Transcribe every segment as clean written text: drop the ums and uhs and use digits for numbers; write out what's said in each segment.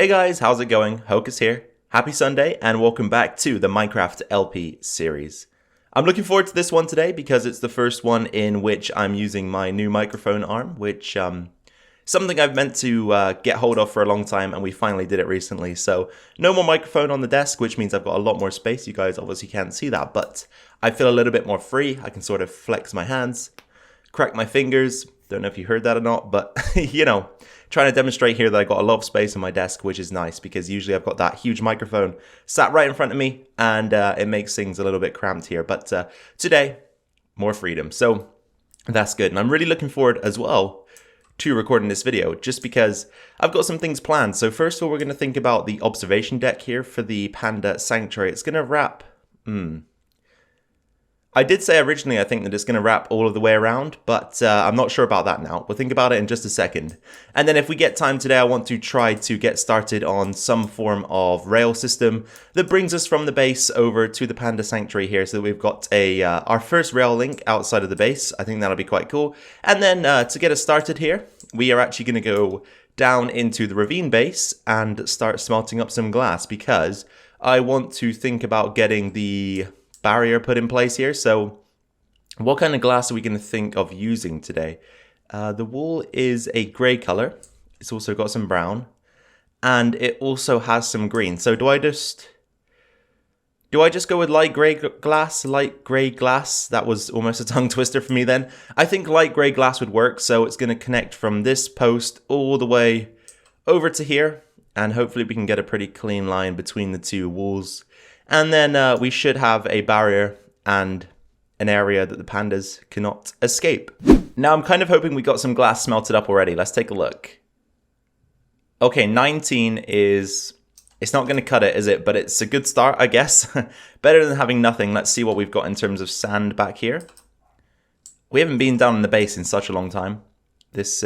Hey guys, how's it going? Hocus here. Happy Sunday and welcome back to the Minecraft LP series. I'm looking forward to this one today because it's the first one in which I'm using my new microphone arm, which something I've meant to get hold of for a long time, and we finally did it recently. So no more microphone on the desk, which means I've got a lot more space. You guys obviously can't see that, but I feel a little bit more free. I can sort of flex my hands, crack my fingers. Don't know if you heard that or not, but you know, trying to demonstrate here that I got a lot of space on my desk, which is nice because usually I've got that huge microphone sat right in front of me, and it makes things a little bit cramped here. But today, more freedom. So that's good. And I'm really looking forward as well to recording this video just because I've got some things planned. So first of all, we're going to think about the observation deck here for the panda sanctuary. It's going to wrap... I did say originally I think that it's going to wrap all of the way around, but I'm not sure about that now. We'll think about it in just a second. And then if we get time today, I want to try to get started on some form of rail system that brings us from the base over to the panda sanctuary here, so that we've got our first rail link outside of the base. I think that'll be quite cool. And then to get us started here, we are actually going to go down into the ravine base and start smelting up some glass, because I want to think about getting the barrier put in place here. So what kind of glass are we going to think of using today? The wool is a grey color. It's also got some brown, and it also has some green. So do I just go with light grey glass? Light grey glass. That was almost a tongue twister for me then. I think light grey glass would work. So it's going to connect from this post all the way over to here, and hopefully we can get a pretty clean line between the two walls. And then we should have a barrier and an area that the pandas cannot escape. Now I'm kind of hoping we got some glass smelted up already. Let's take a look. Okay, 19 is... It's not going to cut it, is it? But it's a good start, I guess. Better than having nothing. Let's see what we've got in terms of sand back here. We haven't been down in the base in such a long time. This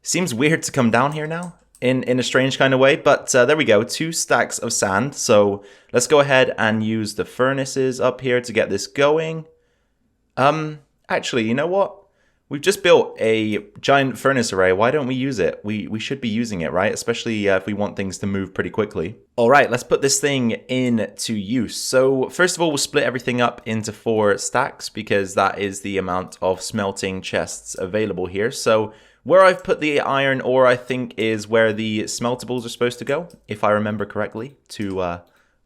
seems weird to come down here now. In a strange kind of way, but there we go, 2 stacks of sand. So let's go ahead and use the furnaces up here to get this going. Actually, you know what? We've just built a giant furnace array. Why don't we use it? We should be using it, right? Especially if we want things to move pretty quickly. All right, let's put this thing into use. So first of all, we'll split everything up into 4 stacks because that is the amount of smelting chests available here. So where I've put the iron ore, I think, is where the smeltables are supposed to go, if I remember correctly, to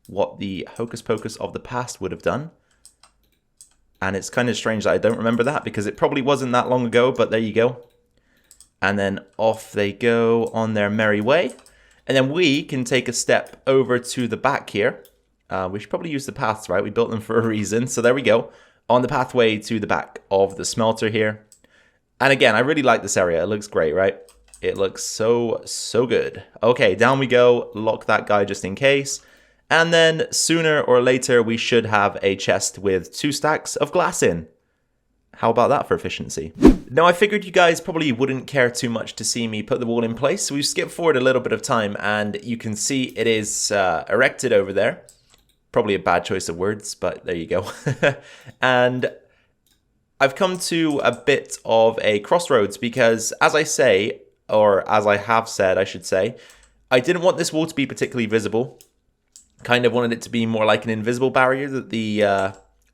what the Hocus Pocus of the past would have done. And it's kind of strange that I don't remember that, because it probably wasn't that long ago, but there you go. And then off they go on their merry way. And then we can take a step over to the back here. We should probably use the paths, right? We built them for a reason. So there we go, on the pathway to the back of the smelter here. And again, I really like this area. It looks great, right? It looks so good. Okay, down we go. Lock that guy just in case. And then sooner or later, we should have a chest with 2 stacks of glass in. How about that for efficiency? Now, I figured you guys probably wouldn't care too much to see me put the wall in place. So we've skipped forward a little bit of time, and you can see it is erected over there. Probably a bad choice of words, but there you go. And I've come to a bit of a crossroads because, as I say, or as I have said, I should say, I didn't want this wall to be particularly visible. Kind of wanted it to be more like an invisible barrier that the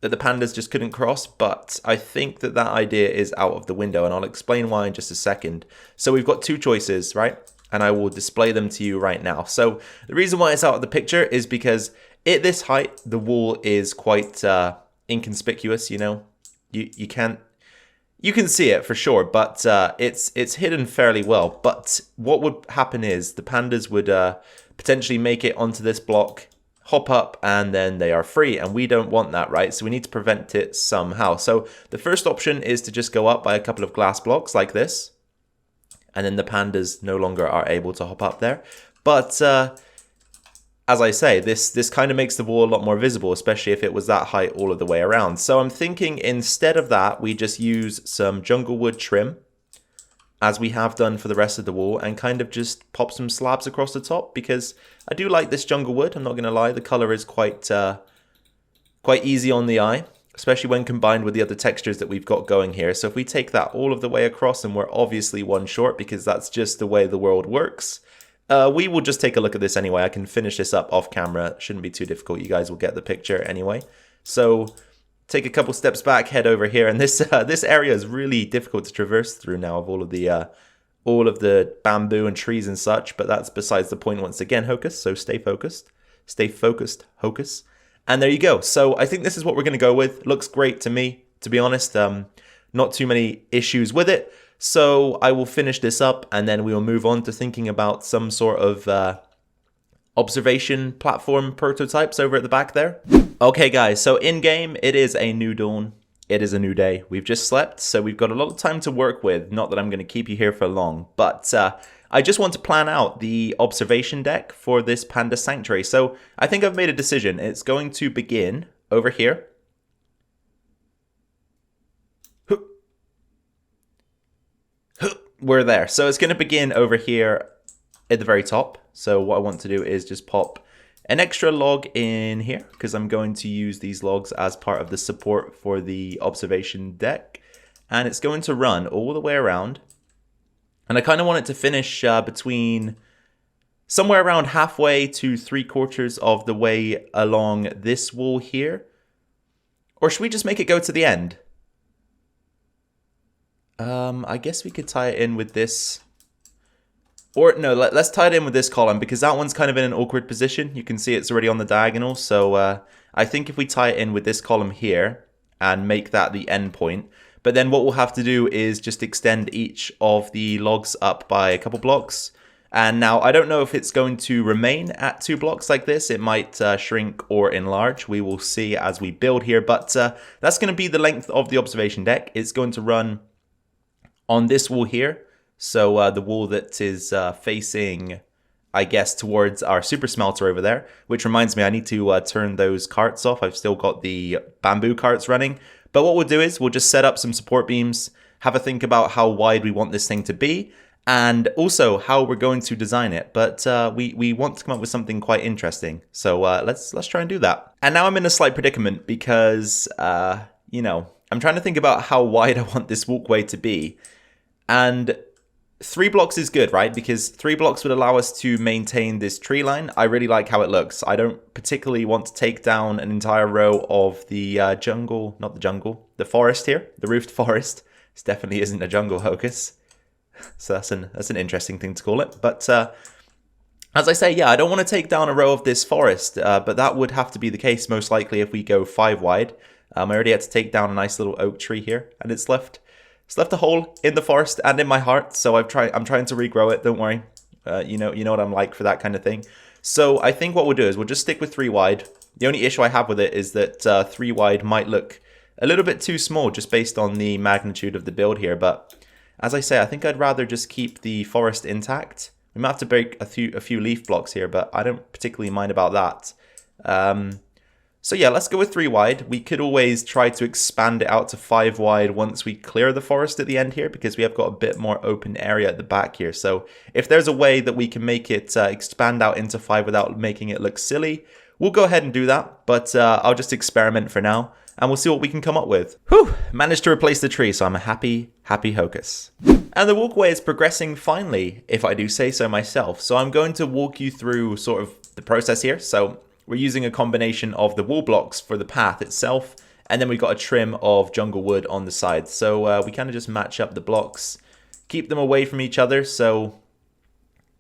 pandas just couldn't cross, but I think that idea is out of the window, and I'll explain why in just a second. So we've got 2 choices, right? And I will display them to you right now. So the reason why it's out of the picture is because at this height, the wall is quite inconspicuous, you know? You can see it for sure, but it's hidden fairly well. But what would happen is the pandas would potentially make it onto this block, hop up, and then they are free. And we don't want that, right? So we need to prevent it somehow. So the first option is to just go up by a couple of glass blocks like this. And then the pandas no longer are able to hop up there. But as I say, this kind of makes the wall a lot more visible, especially if it was that height all of the way around. So I'm thinking instead of that, we just use some jungle wood trim, as we have done for the rest of the wall, and kind of just pop some slabs across the top, because I do like this jungle wood. I'm not going to lie, the color is quite easy on the eye, especially when combined with the other textures that we've got going here. So if we take that all of the way across, and we're obviously one short because that's just the way the world works, We will just take a look at this anyway. I can finish this up off camera. Shouldn't be too difficult. You guys will get the picture anyway. So take a couple steps back, head over here, and this this area is really difficult to traverse through now of all of the bamboo and trees and such. But that's besides the point once again, Hocus. So stay focused, Hocus. And there you go. So I think this is what we're going to go with. Looks great to me, to be honest. Not too many issues with it. So I will finish this up and then we will move on to thinking about some sort of observation platform prototypes over at the back there. Okay guys, so in game it is a new dawn. It is a new day. We've just slept, so we've got a lot of time to work with. Not that I'm going to keep you here for long, but I just want to plan out the observation deck for this panda sanctuary. So I think I've made a decision. It's going to begin over here. We're there. So it's going to begin over here at the very top. So what I want to do is just pop an extra log in here because I'm going to use these logs as part of the support for the observation deck. And it's going to run all the way around. And I kind of want it to finish between somewhere around halfway to 3/4 of the way along this wall here. Or should we just make it go to the end? I guess we could tie it in with this. Or no, let's tie it in with this column because that one's kind of in an awkward position. You can see it's already on the diagonal. So I think if we tie it in with this column here and make that the end point. But then what we'll have to do is just extend each of the logs up by a couple blocks. And now I don't know if it's going to remain at 2 blocks like this. It might shrink or enlarge. We will see as we build here. But that's going to be the length of the observation deck. It's going to run on this wall here. So the wall that is facing, I guess, towards our super smelter over there. Which reminds me, I need to turn those carts off. I've still got the bamboo carts running. But what we'll do is we'll just set up some support beams, have a think about how wide we want this thing to be, and also how we're going to design it. But we want to come up with something quite interesting. So let's try and do that. And now I'm in a slight predicament because, you know, I'm trying to think about how wide I want this walkway to be. And 3 blocks is good, right? Because 3 blocks would allow us to maintain this tree line. I really like how it looks. I don't particularly want to take down an entire row of the jungle, not the jungle, the forest here, the roofed forest. This definitely isn't a jungle, Hocus. So that's an interesting thing to call it. But as I say, yeah, I don't want to take down a row of this forest, but that would have to be the case most likely if we go 5 wide. I already had to take down a nice little oak tree here, and it's left a hole in the forest and in my heart. So I'm trying to regrow it. Don't worry. You know what I'm like for that kind of thing. So I think what we'll do is we'll just stick with 3 wide. The only issue I have with it is that 3 wide might look a little bit too small just based on the magnitude of the build here. But as I say, I think I'd rather just keep the forest intact. We might have to break a few leaf blocks here, but I don't particularly mind about that. So yeah, let's go with 3 wide. We could always try to expand it out to 5 wide once we clear the forest at the end here, because we have got a bit more open area at the back here. So if there's a way that we can make it expand out into 5 without making it look silly, we'll go ahead and do that. But I'll just experiment for now, and we'll see what we can come up with. Whew, managed to replace the tree, so I'm a happy Hocus. And the walkway is progressing finely, if I do say so myself. So I'm going to walk you through sort of the process here. So we're using a combination of the wall blocks for the path itself, and then we've got a trim of jungle wood on the side. So we kind of just match up the blocks, keep them away from each other. So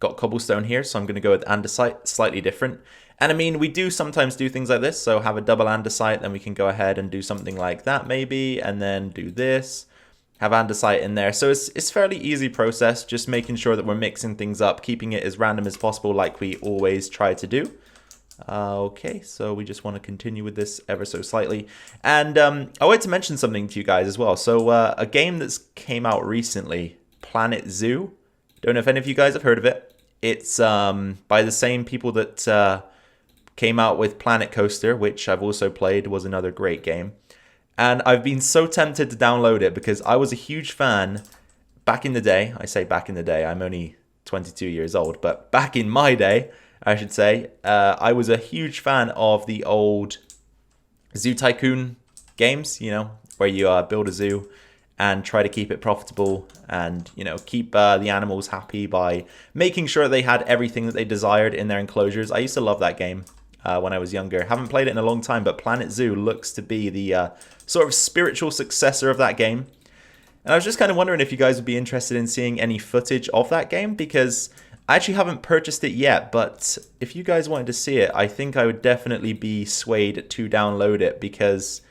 got cobblestone here, so I'm going to go with andesite, slightly different. And I mean, we do sometimes do things like this, so have a double andesite, then we can go ahead and do something like that maybe, and then do this, have andesite in there. So it's fairly easy process, just making sure that we're mixing things up, keeping it as random as possible like we always try to do. Okay, so we just want to continue with this ever so slightly. And I wanted to mention something to you guys as well. So a game that's came out recently, Planet Zoo. Don't know if any of you guys have heard of it. It's by the same people that came out with Planet Coaster, which I've also played, was another great game. And I've been so tempted to download it because I was a huge fan back in the day. I say back in the day, I'm only 22 years old, but back in my day, I should say, I was a huge fan of the old Zoo Tycoon games, you know, where you build a zoo and try to keep it profitable and, you know, keep the animals happy by making sure they had everything that they desired in their enclosures. I used to love that game when I was younger. Haven't played it in a long time, but Planet Zoo looks to be the sort of spiritual successor of that game. And I was just kind of wondering if you guys would be interested in seeing any footage of that game, because I actually haven't purchased it yet, but if you guys wanted to see it, I think I would definitely be swayed to download it, because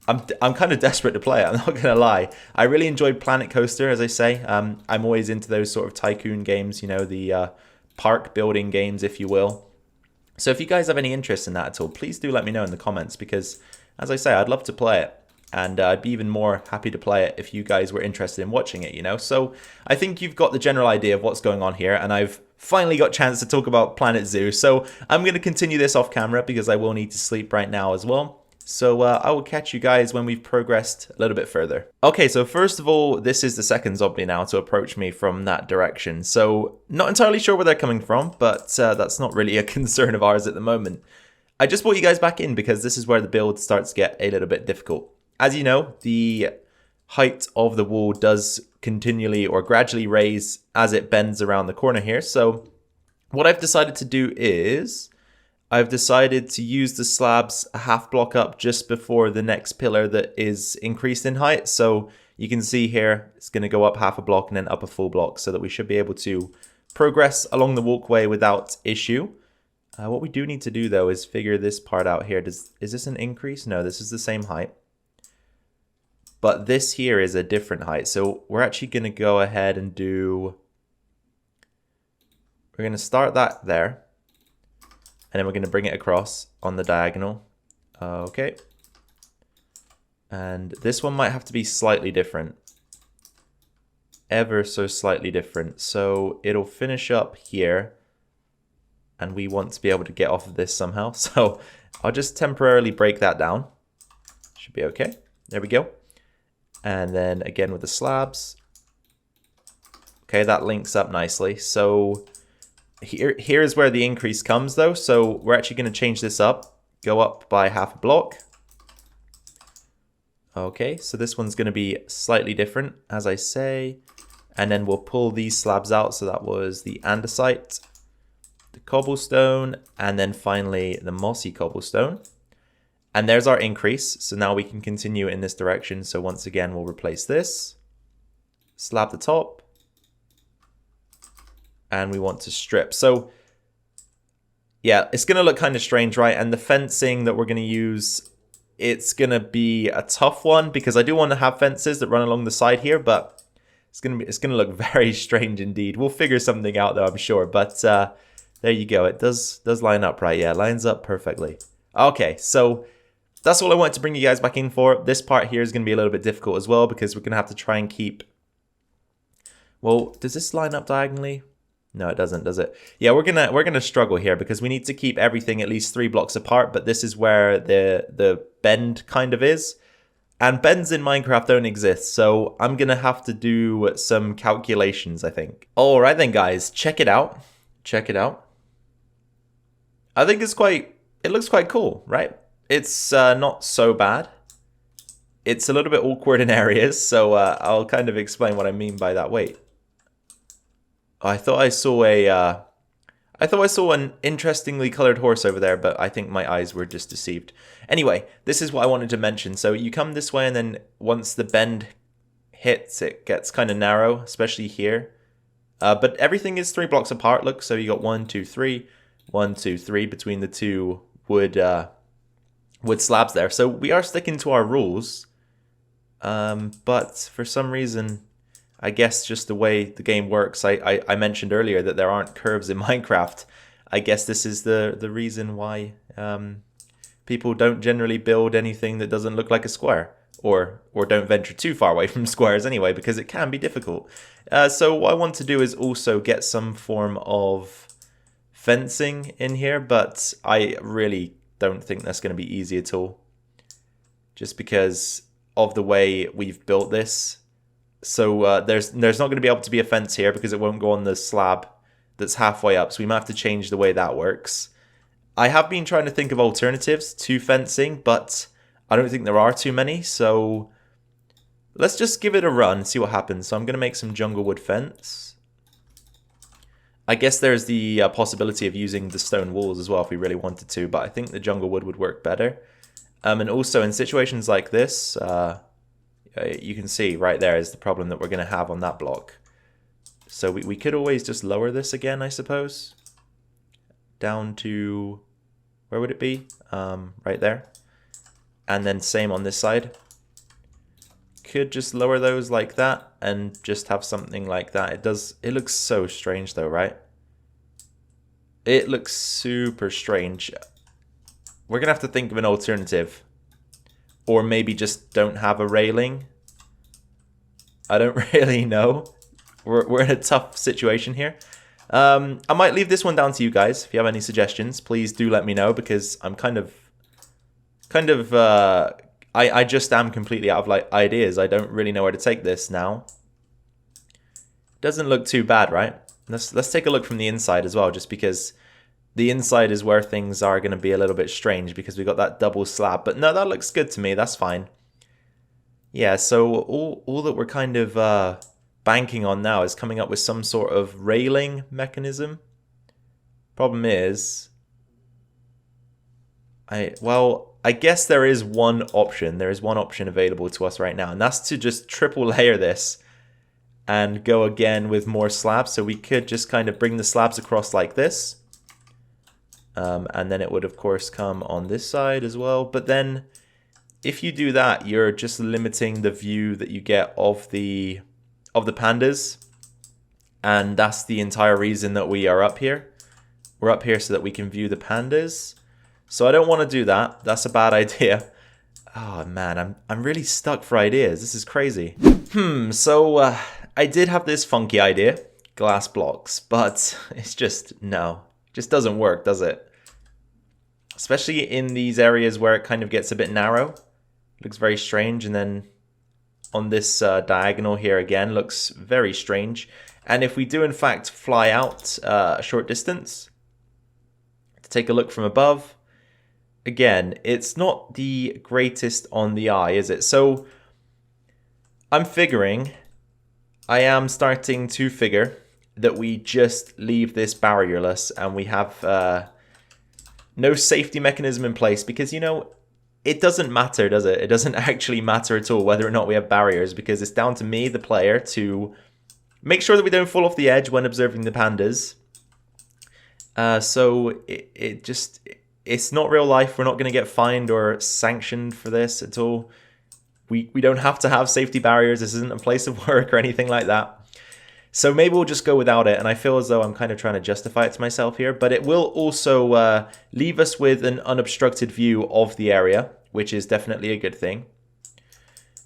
I'm kind of desperate to play it, I'm not going to lie. I really enjoyed Planet Coaster, as I say. I'm always into those sort of tycoon games, you know, the park building games, if you will. So if you guys have any interest in that at all, please do let me know in the comments, because, as I say, I'd love to play it. And I'd be even more happy to play it if you guys were interested in watching it, you know? So I think you've got the general idea of what's going on here, and I've finally got a chance to talk about Planet Zoo. So I'm going to continue this off camera because I will need to sleep right now as well. So I will catch you guys when we've progressed a little bit further. Okay, so first of all, this is the second zombie now to approach me from that direction. So not entirely sure where they're coming from, but that's not really a concern of ours at the moment. I just brought you guys back in because this is where the build starts to get a little bit difficult. As you know, the height of the wall does continually or gradually raise as it bends around the corner here. So what I've decided to do is I've decided to use the slabs a half block up just before the next pillar that is increased in height. So you can see here, it's going to go up half a block and then up a full block so that we should be able to progress along the walkway without issue. What we do need to do though is figure this part out here. Is this an increase? No, this is the same height. But this here is a different height. So we're actually going to go ahead and we're going to start that there. And then we're going to bring it across on the diagonal. Okay. And this one might have to be slightly different. Ever so slightly different. So it'll finish up here. And we want to be able to get off of this somehow. So I'll just temporarily break that down. Should be okay. There we go. And then again with the slabs. Okay, that links up nicely. So here is where the increase comes though. So we're actually going to change this up. Go up by half a block. Okay, so this one's going to be slightly different, as I say. And then we'll pull these slabs out. So that was the andesite, the cobblestone, and then finally the mossy cobblestone. And there's our increase. So now we can continue in this direction. So once again, we'll replace this. Slab the top. And we want to strip. So yeah, it's going to look kind of strange, right? And the fencing that we're going to use, it's going to be a tough one because I do want to have fences that run along the side here, but it's going to look very strange indeed. We'll figure something out though, I'm sure. But there you go. It does line up right. Yeah, it lines up perfectly. Okay, so that's all I wanted to bring you guys back in for. This part here is going to be a little bit difficult as well because we're going to have to try and keep... Well, does this line up diagonally? No, it doesn't, does it? Yeah, we're gonna struggle here because we need to keep everything at least 3 blocks apart, but this is where the bend kind of is. And bends in Minecraft don't exist, so I'm gonna have to do some calculations, I think. Alright then guys, check it out. Check it out. I think it looks quite cool, right? It's not so bad. It's a little bit awkward in areas, so I'll kind of explain what I mean by that. Wait. I thought I saw an interestingly colored horse over there, but I think my eyes were just deceived. Anyway, this is what I wanted to mention. So you come this way, and then once the bend hits, it gets kind of narrow, especially here. But everything is 3 blocks apart. Look, so you got 1, 2, 3, 1, 2, 3 between the 2 wood slabs there. So we are sticking to our rules, but for some reason, I guess just the way the game works, I mentioned earlier that there aren't curves in Minecraft. I guess this is the reason why people don't generally build anything that doesn't look like a square, or don't venture too far away from squares anyway, because it can be difficult. So what I want to do is also get some form of fencing in here, but I really don't think that's going to be easy at all, just because of the way we've built this. So there's not going to be able to be a fence here because it won't go on the slab that's halfway up. So we might have to change the way that works. I have been trying to think of alternatives to fencing, but I don't think there are too many. So Let's just give it a run, see what happens. So I'm going to make some jungle wood fence. I guess there's the possibility of using the stone walls as well if we really wanted to, but I think the jungle wood would work better. And also in situations like this, you can see right there is the problem that we're going to have on that block. So we could always just lower this again, I suppose. Down to, where would it be? Right there. And then same on this side. Could just lower those like that and just have something like that. It looks so strange though, right? It looks super strange. We're gonna have to think of an alternative. Or maybe just don't have a railing. I don't really know. We're in a tough situation here. I might leave this one down to you guys. If you have any suggestions, please do let me know, because I'm I just am completely out of ideas. I don't really know where to take this now. Doesn't look too bad, right? Let's take a look from the inside as well, just because the inside is where things are going to be a little bit strange, because we got that double slab. But no, that looks good to me. That's fine. Yeah, so all that we're kind of banking on now is coming up with some sort of railing mechanism. Problem is, I guess there is one option. There is one option available to us right now, and that's to just triple layer this and go again with more slabs. So we could just kind of bring the slabs across like this. And then it would, of course, come on this side as well. But then if you do that, you're just limiting the view that you get of the pandas. And that's the entire reason that we are up here. We're up here so that we can view the pandas. So I don't want to do that. That's a bad idea. Oh man, I'm really stuck for ideas. This is crazy. So I did have this funky idea, glass blocks, but it's just, no. It just doesn't work, does it? Especially in these areas where it kind of gets a bit narrow. It looks very strange, and then on this diagonal here again looks very strange. And if we do in fact fly out a short distance to take a look from above, again, it's not the greatest on the eye, is it? So I'm figuring, I am starting to figure that we just leave this barrierless and we have no safety mechanism in place, because, you know, it doesn't matter, does it? It doesn't actually matter at all whether or not we have barriers, because it's down to me, the player, to make sure that we don't fall off the edge when observing the pandas. So it's not real life. We're not going to get fined or sanctioned for this at all. We don't have to have safety barriers. This isn't a place of work or anything like that. So maybe we'll just go without it. And I feel as though I'm kind of trying to justify it to myself here. But it will also leave us with an unobstructed view of the area, which is definitely a good thing.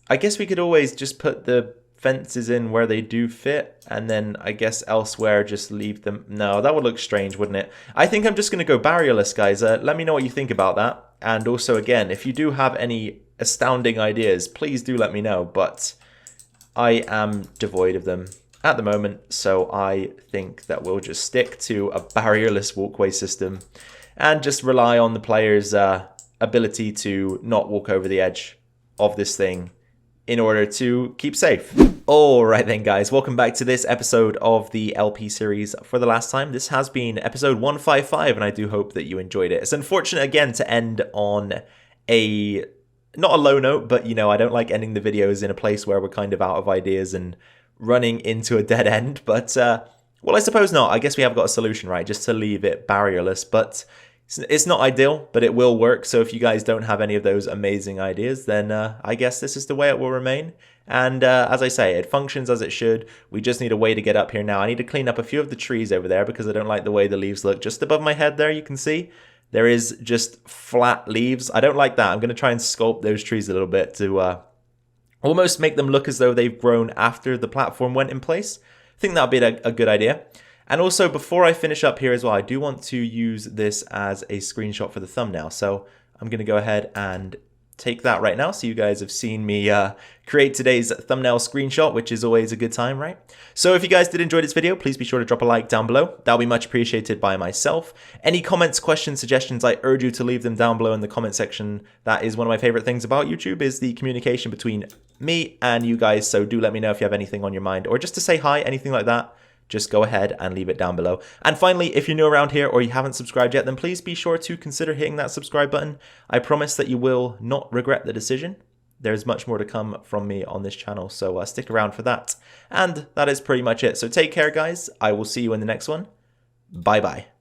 I guess we could always just put the fences in where they do fit, and then I guess elsewhere just leave them. No, that would look strange, wouldn't it? I think I'm just going to go barrierless, guys. Let me know what you think about that. And also, again, if you do have any astounding ideas, please do let me know. But I am devoid of them at the moment, so I think that we'll just stick to a barrierless walkway system and just rely on the player's ability to not walk over the edge of this thing in order to keep safe. Alright then, guys, welcome back to this episode of the LP series for the last time. This has been episode 155, and I do hope that you enjoyed it. It's unfortunate, again, to end on not a low note, but, you know, I don't like ending the videos in a place where we're kind of out of ideas and running into a dead end. But, well, I suppose not. I guess we have got a solution, right? Just to leave it barrierless, but it's not ideal, but it will work. So if you guys don't have any of those amazing ideas, then I guess this is the way it will remain. And as I say, it functions as it should. We just need a way to get up here now. I need to clean up a few of the trees over there because I don't like the way the leaves look. Just above my head there, you can see there is just flat leaves. I don't like that. I'm going to try and sculpt those trees a little bit to almost make them look as though they've grown after the platform went in place. I think that would be a good idea. And also, before I finish up here as well, I do want to use this as a screenshot for the thumbnail. So I'm going to go ahead and take that right now. So you guys have seen me create today's thumbnail screenshot, which is always a good time, right? So if you guys did enjoy this video, please be sure to drop a like down below. That'll be much appreciated by myself. Any comments, questions, suggestions, I urge you to leave them down below in the comment section. That is one of my favorite things about YouTube, is the communication between me and you guys. So do let me know if you have anything on your mind, or just to say hi, anything like that. Just go ahead and leave it down below. And finally, if you're new around here or you haven't subscribed yet, then please be sure to consider hitting that subscribe button. I promise that you will not regret the decision. There's much more to come from me on this channel, so stick around for that. And that is pretty much it. So take care, guys. I will see you in the next one. Bye-bye.